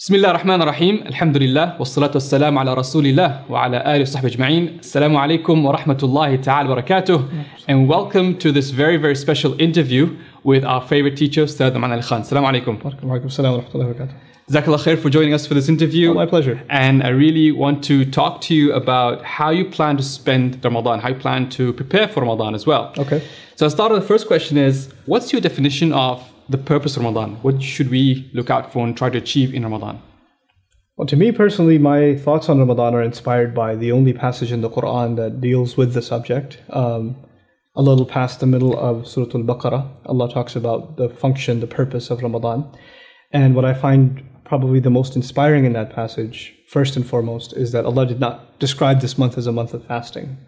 بسم الله الرحمن الرحيم الحمد لله والصلاة والسلام على رسول الله وعلى آله وصحبه أجمعين. السلام عليكم ورحمة الله تعالى وبركاته. And welcome to this very, very special interview with our favorite teacher, Ustath Nouman Ali Khan. Assalamu alaikum. Wa alaikum assalam wa rahmatullahi wa barakatuh. Jazakallah khair for joining us for this interview. Oh, my pleasure. And I really want to talk to you about how you plan to spend Ramadan, how you plan to prepare for Ramadan as well. Okay. So I'll start with the first question is, what's your definition of the purpose of Ramadan? What should we look out for and try to achieve in Ramadan? Well, to me personally, my thoughts on Ramadan are inspired by the only passage in the Quran that deals with the subject. A little past the middle of Surah Al-Baqarah, Allah talks about the function, the purpose of Ramadan. And what I find probably the most inspiring in that passage, first and foremost, is that Allah did not describe this month as a month of fasting,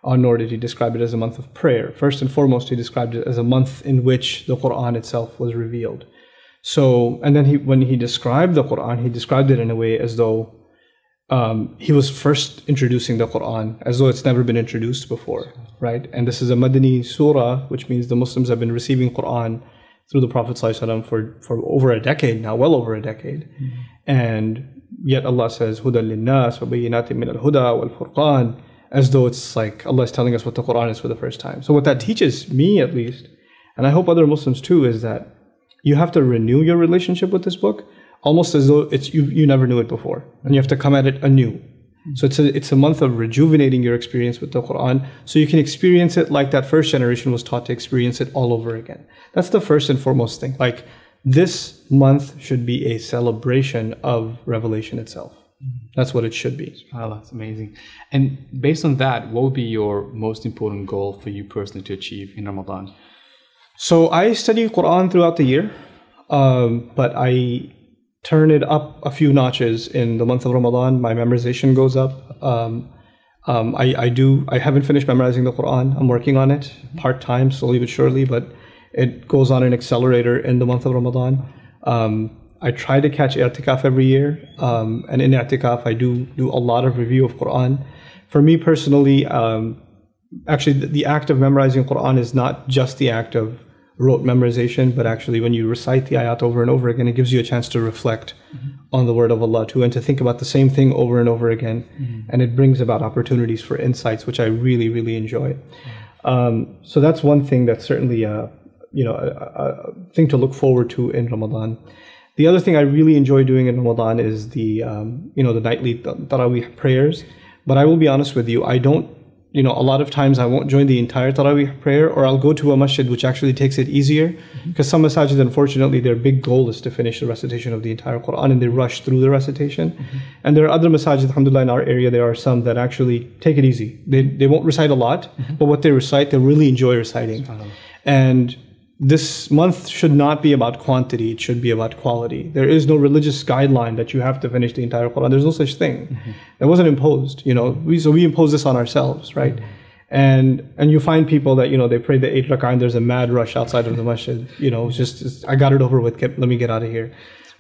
nor did He describe it as a month of prayer. First and foremost, He described it as a month in which the Quran itself was revealed. So, and then when He described the Quran, He described it in a way as though He was first introducing the Quran, as though it's never been introduced before, right? And this is a Madani surah, which means the Muslims have been receiving Quran through the Prophet ﷺ for over a decade now, well over a decade. And yet Allah says, هُدًى لِلنَّاسِ وَبَيِّنَاتٍ مِّنَ الْهُدَى وَالْفُرْقَانِ, as though it's like Allah is telling us what the Quran is for the first time. So what that teaches me, at least, and I hope other Muslims too, is that you have to renew your relationship with this book almost as though it's you never knew it before, and you have to come at it anew. So it's a month of rejuvenating your experience with the Quran, so you can experience it like that first generation was taught to experience it all over again. That's the first and foremost thing. Like, this month should be a celebration of revelation itself. That's what it should be. SubhanAllah, that's amazing. And based on that, what would be your most important goal for you personally to achieve in Ramadan? So I study Quran throughout the year, but I turn it up a few notches in the month of Ramadan. My memorization goes up. I haven't finished memorizing the Quran. I'm working on it part-time, slowly but surely, but it goes on an accelerator in the month of Ramadan. I try to catch i'tikaf every year, and in i'tikaf I do a lot of review of Quran. For me personally, actually the act of memorizing Quran is not just the act of rote memorization, but actually when you recite the ayat over and over again, it gives you a chance to reflect on the word of Allah too, and to think about the same thing over and over again. And it brings about opportunities for insights, which I really, really enjoy. So that's one thing that's certainly a thing to look forward to in Ramadan. The other thing I really enjoy doing in Ramadan is the nightly Taraweeh prayers. But I will be honest with you, I don't, a lot of times I won't join the entire Taraweeh prayer, or I'll go to a masjid which actually takes it easier, because some masajid, unfortunately, their big goal is to finish the recitation of the entire Quran, and they rush through the recitation. And there are other masajid, alhamdulillah, in our area, there are some that actually take it easy. They won't recite a lot, but what they recite, they really enjoy reciting. And this month should not be about quantity, it should be about quality. There is no religious guideline that you have to finish the entire Quran. There's no such thing. That wasn't imposed, so we impose this on ourselves, right? And you find people that, they pray the 8 rak'ah and there's a mad rush outside of the masjid, just I got it over with, let me get out of here.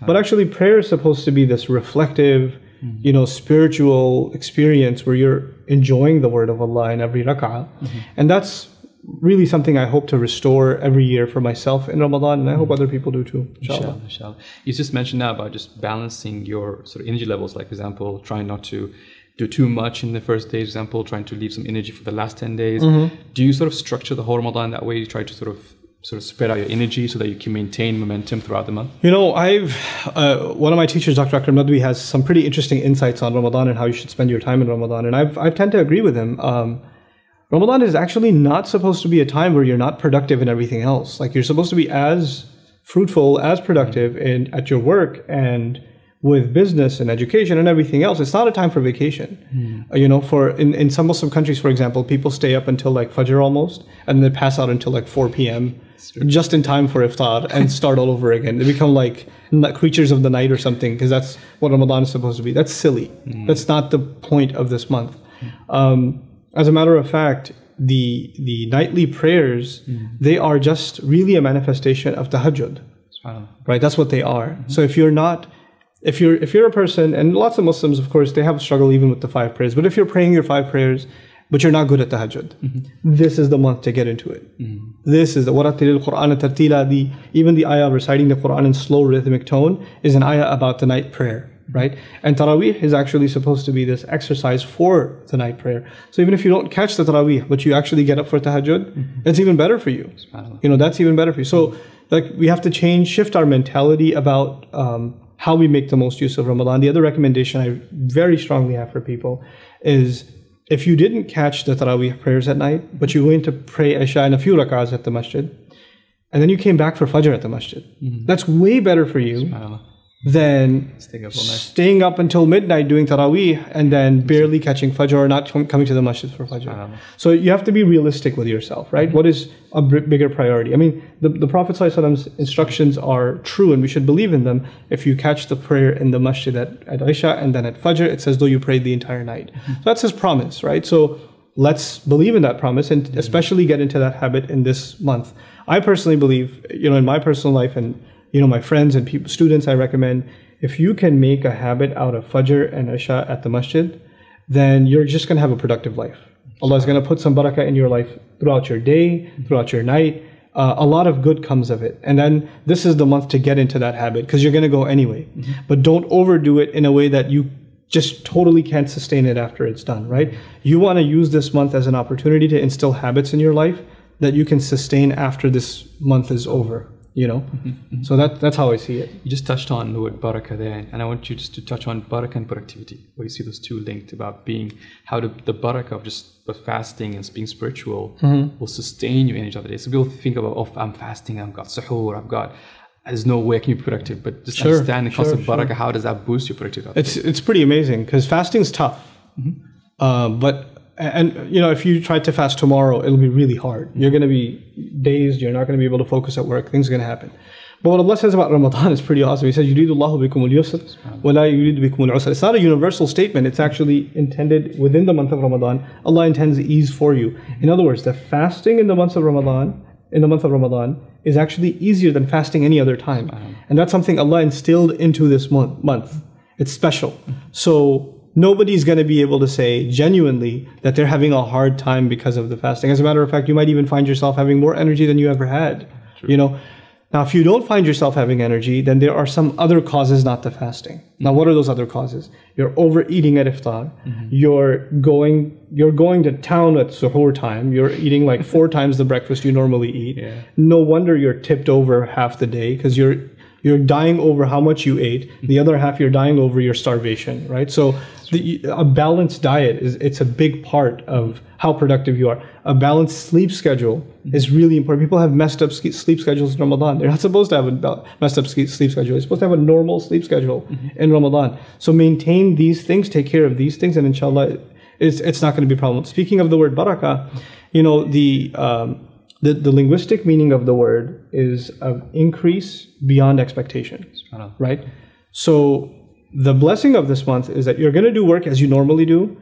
But actually prayer is supposed to be this reflective, spiritual experience where you're enjoying the word of Allah in every rak'ah. And that's really something I hope to restore every year for myself in Ramadan, and I hope other people do too, inshallah. Inshallah. You just mentioned now about just balancing your sort of energy levels, like for example, trying not to do too much in the first day, for example, trying to leave some energy for the last 10 days. Do you sort of structure the whole Ramadan that way? You try to sort of spread out your energy so that you can maintain momentum throughout the month? I've one of my teachers, Dr. Akram Nadwi, has some pretty interesting insights on Ramadan and how you should spend your time in Ramadan, and I tend to agree with him. Ramadan is actually not supposed to be a time where you're not productive in everything else. Like, you're supposed to be as fruitful, as productive at your work and with business and education and everything else. It's not a time for vacation. In some Muslim countries, for example, people stay up until like Fajr almost, and they pass out until like 4 p.m. just in time for iftar and start all over again. They become like creatures of the night or something, because that's what Ramadan is supposed to be. That's silly. That's not the point of this month. As a matter of fact, the nightly prayers, they are just really a manifestation of tahajjud, right? That's what they are. So if you're a person, and lots of Muslims, of course, they have a struggle even with the 5 prayers, but if you're praying your 5 prayers but you're not good at tahajjud. This is the month to get into it. This is the وَرَتِّلِ الْقُرْآنَ تَرْتِيلًا. Even the ayah reciting the Quran in slow rhythmic tone is an ayah about the night prayer, right? And Taraweeh is actually supposed to be this exercise for the night prayer. So even if you don't catch the Taraweeh, but you actually get up for tahajjud, it's even better for you. That's even better for you. So we have to shift our mentality about how we make the most use of Ramadan. The other recommendation I very strongly have for people is, if you didn't catch the Taraweeh prayers at night, but you went to pray Isha in a few rak'ahs at the masjid, and then you came back for Fajr at the masjid, that's way better for you than staying up until midnight doing Taraweeh and then barely catching Fajr or not coming to the masjid for Fajr. So you have to be realistic with yourself, right? What is a bigger priority? I mean, the Prophet ﷺ's instructions are true and we should believe in them. If you catch the prayer in the masjid at Isha and then at Fajr, it's as though you prayed the entire night. So that's his promise, right? So let's believe in that promise and especially get into that habit in this month. I personally believe, in my personal life and my friends and students, I recommend, if you can make a habit out of Fajr and Isha at the masjid, then you're just going to have a productive life. Allah is going to put some barakah in your life throughout your day, throughout your night. A lot of good comes of it. And then this is the month to get into that habit because you're going to go anyway. But don't overdo it in a way that you just totally can't sustain it after it's done, right? You want to use this month as an opportunity to instill habits in your life that you can sustain after this month is over. So that's how I see it. You just touched on the word barakah there, and I want you just to touch on barakah and productivity, where you see those two linked about how the barakah of just fasting and being spiritual will sustain you in each other day. So people think about, I'm fasting, I've got suhoor, there's no way I can be productive, but just understand the concept of barakah, how does that boost your productivity? It's pretty amazing because fasting's tough, but if you try to fast tomorrow, it'll be really hard. You're going to be dazed. You're not going to be able to focus at work. Things are going to happen. But what Allah says about Ramadan is pretty awesome. He says, يُرِيدُ اللَّهُ بِكُمُ الْيُسْرَ وَلَا يُرِيدُ بِكُمُ الْعُسْرَ. It's not a universal statement. It's actually intended within the month of Ramadan. Allah intends ease for you. In other words, the fasting in the month of Ramadan, is actually easier than fasting any other time. And that's something Allah instilled into this month. It's special. So nobody's going to be able to say genuinely that they're having a hard time because of the fasting. As a matter of fact, you might even find yourself having more energy than you ever had. Now, if you don't find yourself having energy, then there are some other causes not to fasting. Now, what are those other causes? You're overeating at iftar. You're going to town at suhoor time. You're eating like 4 times the breakfast you normally eat. No wonder you're tipped over half the day because you're dying over how much you ate. The other half, you're dying over your starvation, right? So a balanced diet it's a big part of how productive you are. A balanced sleep schedule is really important. People have messed up sleep schedules in Ramadan. They're not supposed to have a messed up sleep schedule. They're supposed to have a normal sleep schedule in Ramadan. So maintain these things, take care of these things, and inshallah, it's not going to be a problem. Speaking of the word barakah, the linguistic meaning of the word is an increase beyond expectation, right? So the blessing of this month is that you're going to do work as you normally do,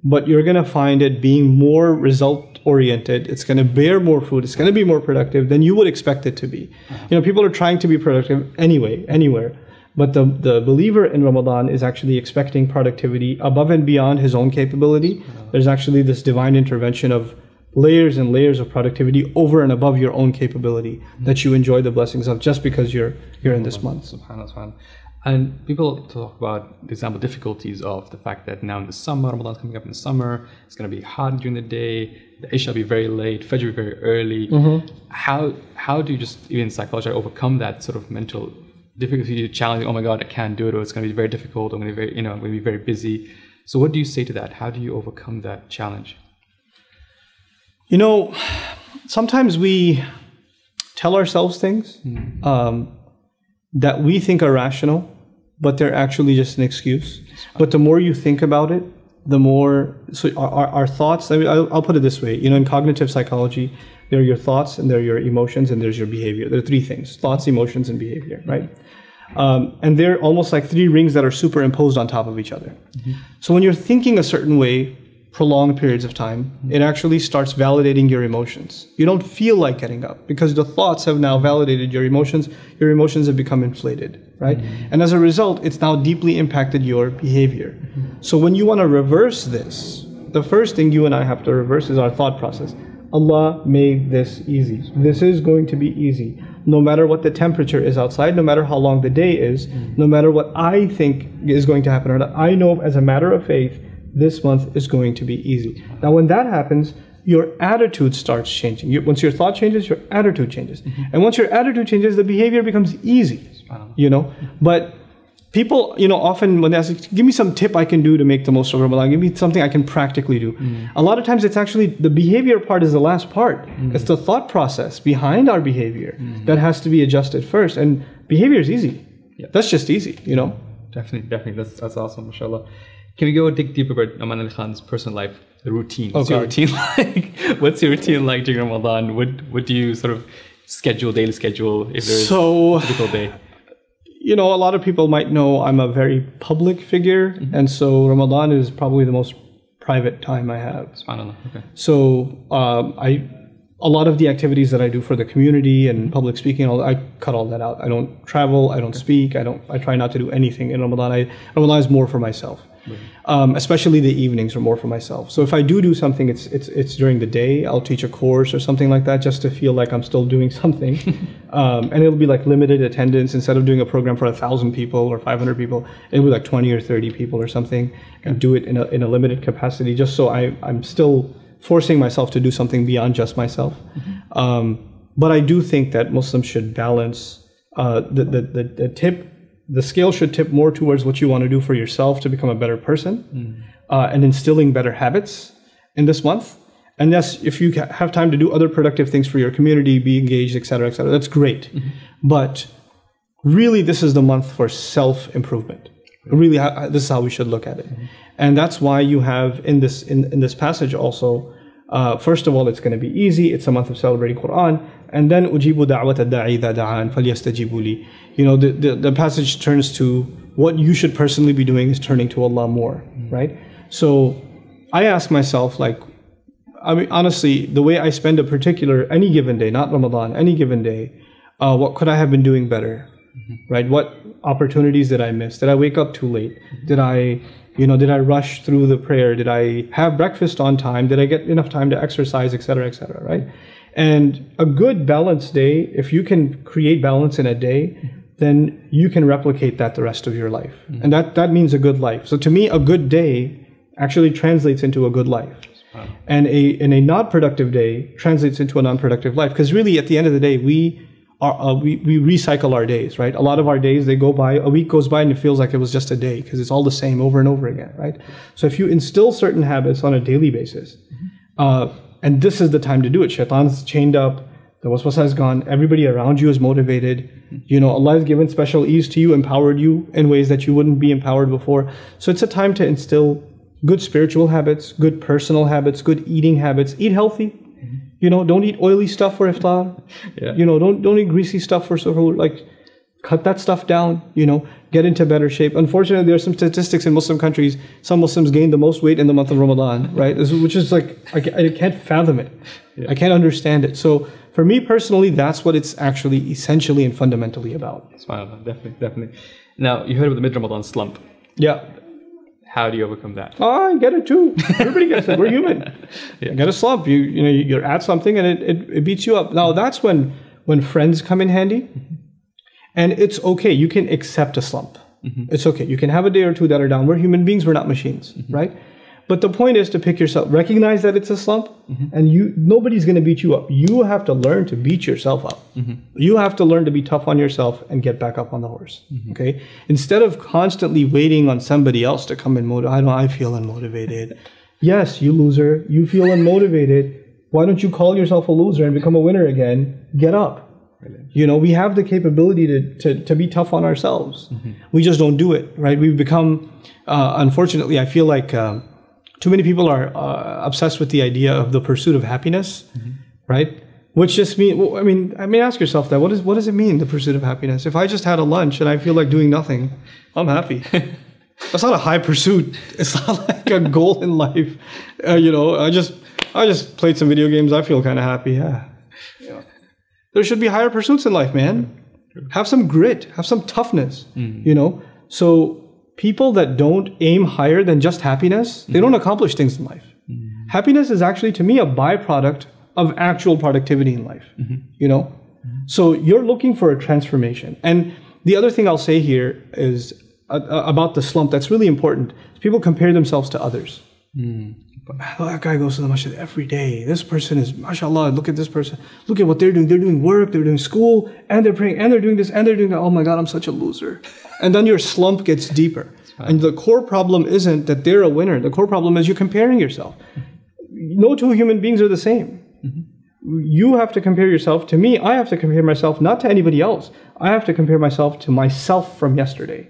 but you're going to find it being more result-oriented. It's going to bear more fruit. It's going to be more productive than you would expect it to be. People are trying to be productive anyway, anywhere. But the believer in Ramadan is actually expecting productivity above and beyond his own capability. There's actually this divine intervention of layers and layers of productivity over and above your own capability that you enjoy the blessings of just because you're in this month. SubhanAllah. And people talk about, for example, difficulties of the fact that now in the summer, Ramadan's coming up in the summer, it's going to be hot during the day, the Isha will be very late, Fajr will be very early. How do you just, even psychologically, overcome that sort of mental difficulty, challenging, oh my God, I can't do it, or it's going to be very difficult, I'm going to be very busy. So what do you say to that? How do you overcome that challenge? Sometimes we tell ourselves things that we think are rational, but they're actually just an excuse. But the more you think about it, the more, so our thoughts, I'll put it this way, in cognitive psychology, there are your thoughts and there are your emotions and there's your behavior. There are 3 things: thoughts, emotions, and behavior, right? And they're almost like 3 rings that are superimposed on top of each other. So when you're thinking a certain way, prolonged periods of time, it actually starts validating your emotions. You don't feel like getting up because the thoughts have now validated your emotions. Your emotions have become inflated, right? And as a result, it's now deeply impacted your behavior. So when you want to reverse this, the first thing you and I have to reverse is our thought process. Allah made this easy. This is going to be easy. No matter what the temperature is outside, no matter how long the day is, no matter what I think is going to happen or not, I know as a matter of faith, this month is going to be easy. Now when that happens, your attitude starts changing. Once your thought changes, your attitude changes. And once your attitude changes, the behavior becomes easy. You know, but people, you know, often when they ask, give me some tip I can do to make the most of Ramadan, give me something I can practically do. A lot of times it's actually, the behavior part is the last part. It's the thought process behind our behavior that has to be adjusted first. And behavior is easy. That's just easy, you know. Definitely. That's awesome, mashallah. Can we go dig deeper about Nouman Ali Khan's personal life, the routine? What's your routine like? What's your routine like during Ramadan? What do you sort of daily schedule if there's a typical day? You know, a lot of people might know I'm a very public figure, and so Ramadan is probably the most private time I have. SubhanAllah. Okay. So a lot of the activities that I do for the community and public speaking, I cut all that out. I don't travel, I don't speak, I try not to do anything in Ramadan. Ramadan is more for myself. Especially the evenings are more for myself. So if I do something, it's during the day. I'll teach a course or something like that just to feel like I'm still doing something. And it'll be like limited attendance. Instead of doing a program for 1,000 people or 500 people, it'll be like 20 or 30 people or something, and do it in a limited capacity, just so I'm still forcing myself to do something beyond just myself. But I do think that Muslims should balance the scale should tip more towards what you want to do for yourself to become a better person, and instilling better habits in this month. And yes, if you have time to do other productive things for your community, be engaged, etc., that's great. But really, this is the month for self-improvement. Really, this is how we should look at it. And that's why you have in this passage also, first of all, it's going to be easy. It's a month of celebrating Quran. And then ujibu da'wat ad-da'i idha da'an falyastajibu li. You know, the passage turns to what you should personally be doing is turning to Allah more, right? So I ask myself, like, I mean, honestly, the way I spend any given day, not Ramadan, any given day, what could I have been doing better, right? What opportunities did I miss? Did I wake up too late? Did I rush through the prayer? Did I have breakfast on time? Did I get enough time to exercise, etc., right? And a good balanced day, if you can create balance in a day, then you can replicate that the rest of your life. And that means a good life. So to me, a good day actually translates into a good life. And a not productive day translates into a non-productive life. Because really, at the end of the day, we recycle our days, right? A lot of our days, they go by, a week goes by and it feels like it was just a day because it's all the same over and over again, right? So if you instill certain habits on a daily basis, and this is the time to do it. Shaitan's chained up, the waswasa is gone, everybody around you is motivated. You know, Allah has given special ease to you, empowered you in ways that you wouldn't be empowered before. So it's a time to instill good spiritual habits, good personal habits, good eating habits. Eat healthy. You know, don't eat oily stuff for iftar. You know, don't eat greasy stuff for suhoor. Like, cut that stuff down, you know, get into better shape. Unfortunately, there are some statistics in Muslim countries. Some Muslims gain the most weight in the month of Ramadan, right? Which is like, I can't fathom it. I can't understand it. So for me personally, that's what it's actually essentially and fundamentally about. SubhanAllah, definitely. Now, you heard of the mid-Ramadan slump. Yeah. How do you overcome that? Oh, I get it too. Everybody gets it. We're human. You get a slump. You're at something and it beats you up. Now, that's when friends come in handy. And it's okay. You can accept a slump. It's okay. You can have a day or two that are down. We're human beings. We're not machines, right? But the point is to pick yourself, recognize that it's a slump, and nobody's going to beat you up. You have to learn to beat yourself up. You have to learn to be tough on yourself and get back up on the horse. Okay? Instead of constantly waiting on somebody else to come and motivate. I feel unmotivated. Yes, you loser. You feel unmotivated. Why don't you call yourself a loser and become a winner again? Get up. You know, we have the capability to be tough on ourselves. We just don't do it, right? We've become, unfortunately, I feel like too many people are obsessed with the idea of the pursuit of happiness, right? Which just means, well, I mean, ask yourself that. What does it mean, the pursuit of happiness? If I just had a lunch and I feel like doing nothing, I'm happy. That's not a high pursuit. It's not like a goal in life. You know, I just played some video games. I feel kind of happy. Yeah. There should be higher pursuits in life, man. Have some grit. Have some toughness. You know? So people that don't aim higher than just happiness, they don't accomplish things in life. Happiness is actually, to me, a byproduct of actual productivity in life, you know? So you're looking for a transformation. And the other thing I'll say here is about the slump that's really important. People compare themselves to others. That guy goes to the masjid every day. This person is, mashallah, look at this person. Look at what they're doing. They're doing work, they're doing school, and they're praying, and they're doing this, and they're doing that. Oh my God, I'm such a loser. And then your slump gets deeper. And the core problem isn't that they're a winner. The core problem is you're comparing yourself. No two human beings are the same. You have to compare yourself to me. I have to compare myself not to anybody else. I have to compare myself to myself from yesterday.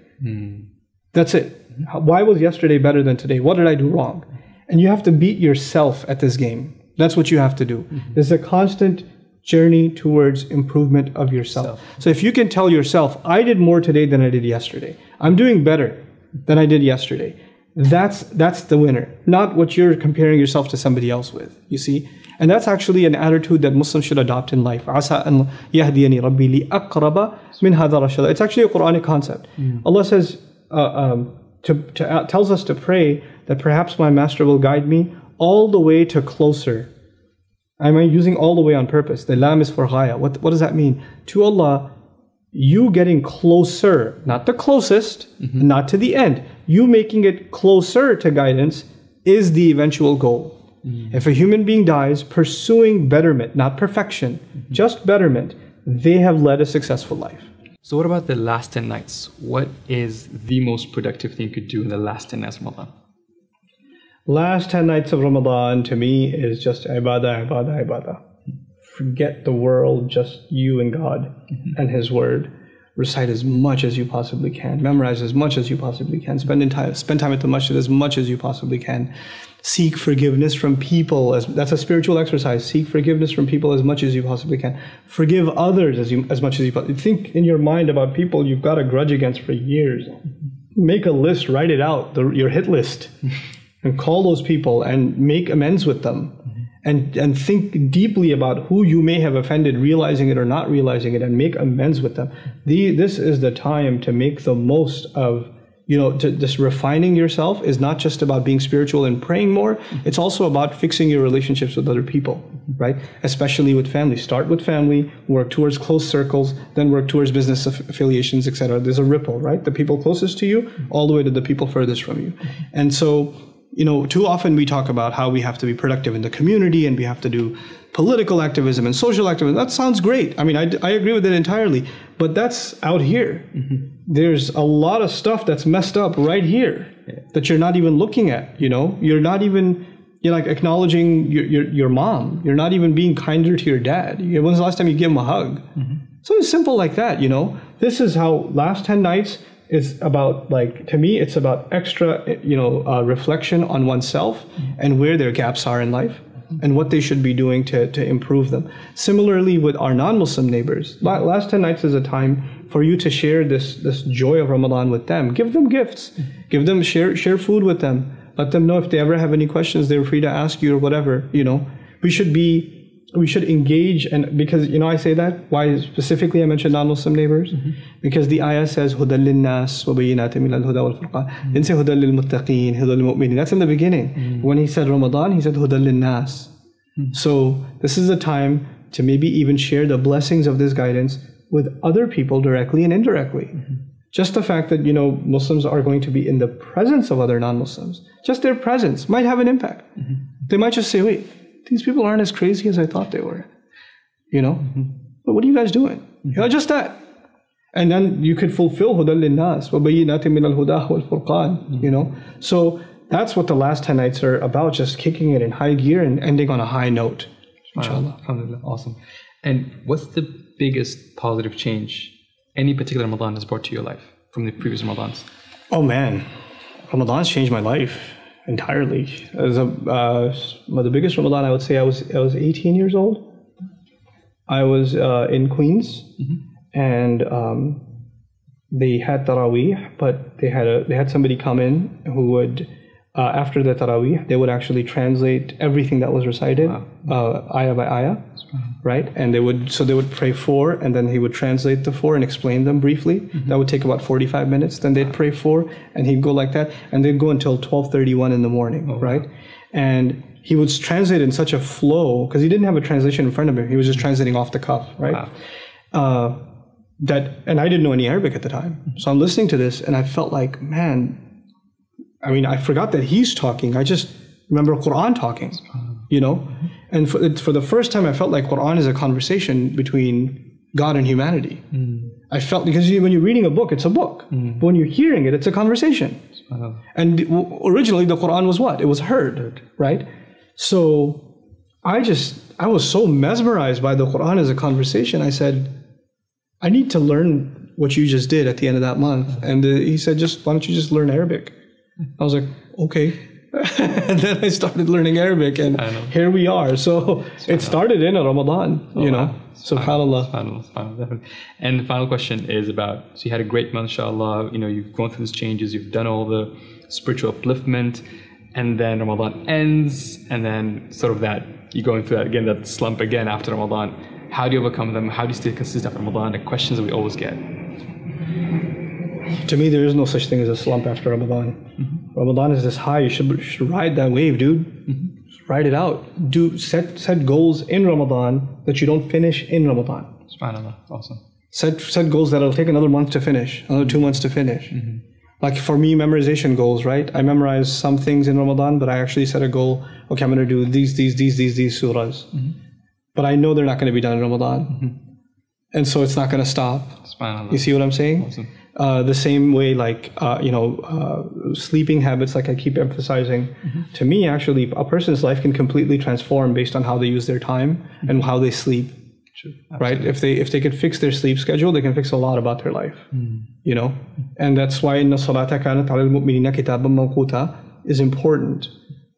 That's it. Why was yesterday better than today? What did I do wrong? And you have to beat yourself at this game. That's what you have to do. There's a constant journey towards improvement of yourself. So if you can tell yourself, I did more today than I did yesterday. I'm doing better than I did yesterday. That's the winner, not what you're comparing yourself to somebody else with, you see? And that's actually an attitude that Muslims should adopt in life. عَسَىٰ أَنْ يَهْدِيَنِي رَبِّي لِأَقْرَبَ مِنْ هَذَا رَشَدًا. It's actually a Quranic concept. Allah says, tells us to pray that perhaps my master will guide me all the way to closer. I'm using all the way on purpose. The lam is for ghaya. What does that mean? To Allah, you getting closer, not the closest, not to the end. You making it closer to guidance is the eventual goal. If a human being dies pursuing betterment, not perfection, just betterment, they have led a successful life. So what about the last 10 nights? What is the most productive thing you could do in the last 10 nights of Ramadan? Last 10 nights of Ramadan to me is just ibadah, ibadah, ibadah. Forget the world, just you and God and His Word. Recite as much as you possibly can. Memorize as much as you possibly can. Spend time at the masjid as much as you possibly can. Seek forgiveness from people. That's a spiritual exercise. Seek forgiveness from people as much as you possibly can. Forgive others as much as you possibly can. Think in your mind about people you've got a grudge against for years. Make a list, write it out, your hit list, and call those people and make amends with them. And think deeply about who you may have offended, realizing it or not realizing it, and make amends with them. This is the time to make the most of, just refining yourself is not just about being spiritual and praying more. It's also about fixing your relationships with other people, right? Especially with family. Start with family, work towards close circles, then work towards business affiliations, etc. There's a ripple, right? The people closest to you, all the way to the people furthest from you. And so, too often we talk about how we have to be productive in the community and we have to do political activism and social activism. That sounds great. I mean, I agree with it entirely, but that's out here. There's a lot of stuff that's messed up right here that you're not even looking at, You're not even, acknowledging your mom. You're not even being kinder to your dad. When's the last time you gave him a hug? Something simple like that, This is how last 10 nights is about, to me, it's about extra, reflection on oneself and where their gaps are in life and what they should be doing to improve them. Similarly with our non-Muslim neighbors, last 10 nights is a time for you to share this joy of Ramadan with them. Give them gifts. Give them, share food with them. Let them know if they ever have any questions, they're free to ask you or whatever, We should engage, and because, I say that, why specifically I mentioned non-Muslim neighbors? Because the ayah says, هُدًى لِلنَّاسِ وَبَيِّنَاتٍ مِنَ الْهُدَى وَالْفُرْقَانِ. Didn't say هُدًى لِلْمُتَّقِينَ, هُدًى لِلْمُؤْمِنِينَ. That's in the beginning. When he said Ramadan, he said هُدًى لِلنَّاسِ. So this is a time to maybe even share the blessings of this guidance with other people directly and indirectly. Just the fact that, Muslims are going to be in the presence of other non-Muslims, just their presence might have an impact. They might just say, wait, these people aren't as crazy as I thought they were, But what are you guys doing? Just that. And then you could fulfill هُدًى لِلنَّاسِ وَبَيِّنَاتٍ مِنَ الْهُدَى وَالْفُرْقَانِ, So that's what the last 10 nights are about, just kicking it in high gear and ending on a high note. Inshallah. Alhamdulillah. Awesome. And what's the biggest positive change any particular Ramadan has brought to your life from the previous Ramadans? Oh man, Ramadan's changed my life entirely. The biggest Ramadan, I would say I was 18 years old. I was in Queens, and they had Taraweeh, but they had somebody come in who would, after the Taraweeh, they would actually translate everything that was recited, ayah by ayah, right? And they would pray 4, and then he would translate the 4 and explain them briefly. That would take about 45 minutes. Then they'd pray 4, and he'd go like that, and they'd go until 12:31 in the morning, right? And he would translate in such a flow, because he didn't have a translation in front of him. He was just translating off the cuff, right? Wow. And I didn't know any Arabic at the time. So I'm listening to this and I felt like, man, I mean, I forgot that he's talking. I just remember Quran talking, you know? And for the first time, I felt like Quran is a conversation between God and humanity. I felt, because when you're reading a book, it's a book. But when you're hearing it, it's a conversation. And originally the Quran was what? It was heard, right? So I was so mesmerized by the Quran as a conversation. I said, I need to learn what you just did at the end of that month. And he said, why don't you just learn Arabic? I was like, okay. And then I started learning Arabic, and here we are. So it started in Ramadan, you know. SubhanAllah. SubhanAllah. And the final question is about, so you had a great month, inshallah. You know, you've gone through these changes, you've done all the spiritual upliftment, and then Ramadan ends, and then sort of that, you're going through that again, that slump again after Ramadan. How do you overcome them? How do you stay consistent after Ramadan? The questions that we always get. To me, there is no such thing as a slump after Ramadan. Ramadan is this high. You should ride that wave, dude. Just ride it out. Set goals in Ramadan that you don't finish in Ramadan. SubhanAllah. Awesome. Set goals that'll take another month to finish, another 2 months to finish. Like for me, memorization goals, right? I memorize some things in Ramadan, but I actually set a goal. Okay, I'm going to do these surahs. But I know they're not going to be done in Ramadan. And so it's not going to stop. You see what I'm saying? Awesome. The same way, like, sleeping habits, like I keep emphasizing. To me, actually, a person's life can completely transform based on how they use their time and how they sleep. True. Right? If they could fix their sleep schedule, they can fix a lot about their life. You know? And that's why inna salata kanat ala al-mu'minina kitaban mawquta is important.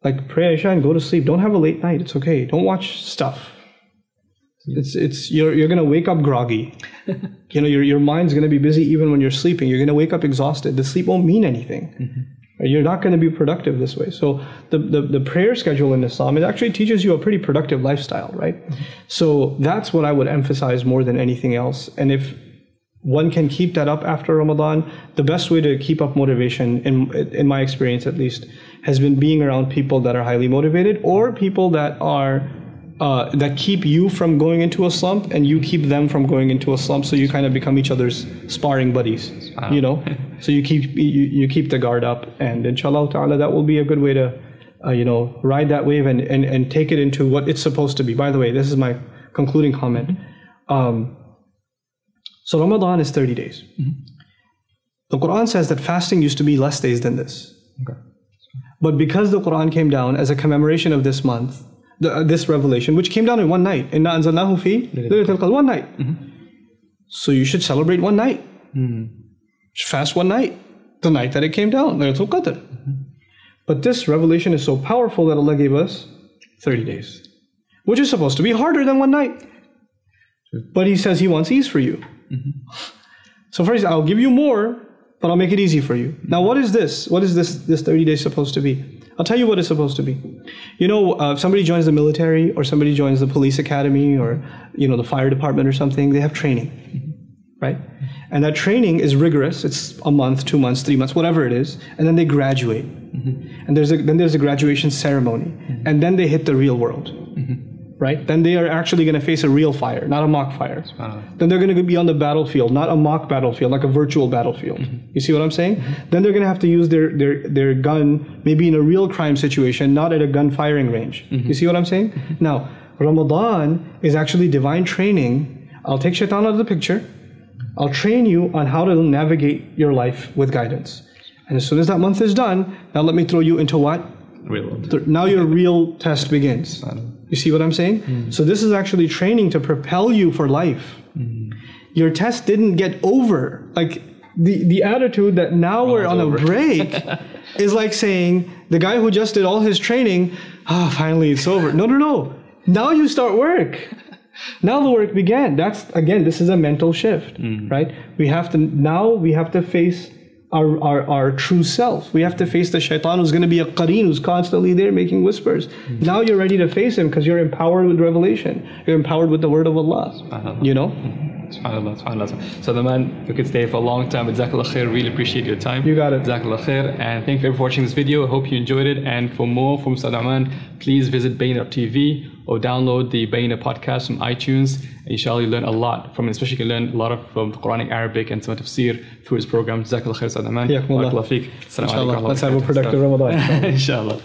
Like, pray Isha and go to sleep. Don't have a late night. It's okay. Don't watch stuff. You're gonna wake up groggy. You know, your mind's gonna be busy even when you're sleeping. You're gonna wake up exhausted. The sleep won't mean anything. You're not gonna be productive this way. So the prayer schedule in Islam, it actually teaches you a pretty productive lifestyle, right? So that's what I would emphasize more than anything else. And if one can keep that up after Ramadan, the best way to keep up motivation, in my experience at least, has been being around people that are highly motivated, or people that are that keep you from going into a slump and you keep them from going into a slump, so you kind of become each other's sparring buddies. You know, so you keep the guard up, and inshallah ta'ala that will be a good way to ride that wave and take it into what it's supposed to be. By the way, this is my concluding comment. So Ramadan is 30 days. The Quran says that fasting used to be less days than this. But because the Quran came down as a commemoration of this month, this revelation, which came down in one night, inna anzalnahu fi laylatil qadr, one night. So you should celebrate one night. Fast one night, the night that it came down, Laylatul Qadr. But this revelation is so powerful that Allah gave us 30 days, which is supposed to be harder than one night. But He says He wants ease for you. So first, I'll give you more, but I'll make it easy for you. Now, what is this? What is this 30 days supposed to be? I'll tell you what it's supposed to be. You know, if somebody joins the military, or somebody joins the police academy, or the fire department or something, they have training, right? And that training is rigorous. It's a month, 2 months, 3 months, whatever it is. And then they graduate. And then there's a graduation ceremony. And then they hit the real world. Right? Then they are actually going to face a real fire, not a mock fire. Then they're going to be on the battlefield, not a mock battlefield, like a virtual battlefield. You see what I'm saying? Then they're going to have to use their gun, maybe in a real crime situation, not at a gun firing range. You see what I'm saying? Now, Ramadan is actually divine training. I'll take shaitan out of the picture. I'll train you on how to navigate your life with guidance. And as soon as that month is done, now let me throw you into what? Real world. Now your real test begins. You see what I'm saying? So this is actually training to propel you for life. Your test didn't get over. Like the attitude that now we're on a break is like saying, the guy who just did all his training, finally it's over. No. Now you start work. Now the work began. This is a mental shift, right? We have to face our true self. We have to face the shaitan who's going to be a qareen, who's constantly there making whispers. Now you're ready to face him because you're empowered with revelation. You're empowered with the word of Allah. SubhanAllah, SubhanAllah. So the man, you could stay for a long time. Jazakallah khair. Really appreciate your time. You got it. Jazakallah khair. And thank you for watching this video. I hope you enjoyed it. And for more from Ustath Nouman, please visit Bain.tv or download the Bain podcast from iTunes. Inshallah, you learn a lot from it. Especially you can learn a lot from the Quranic Arabic and some tafsir through his program. Jazakallah khair, Ustath Nouman. Barakallahu feek. Inshallah. Let's have a productive Ramadan. Inshallah.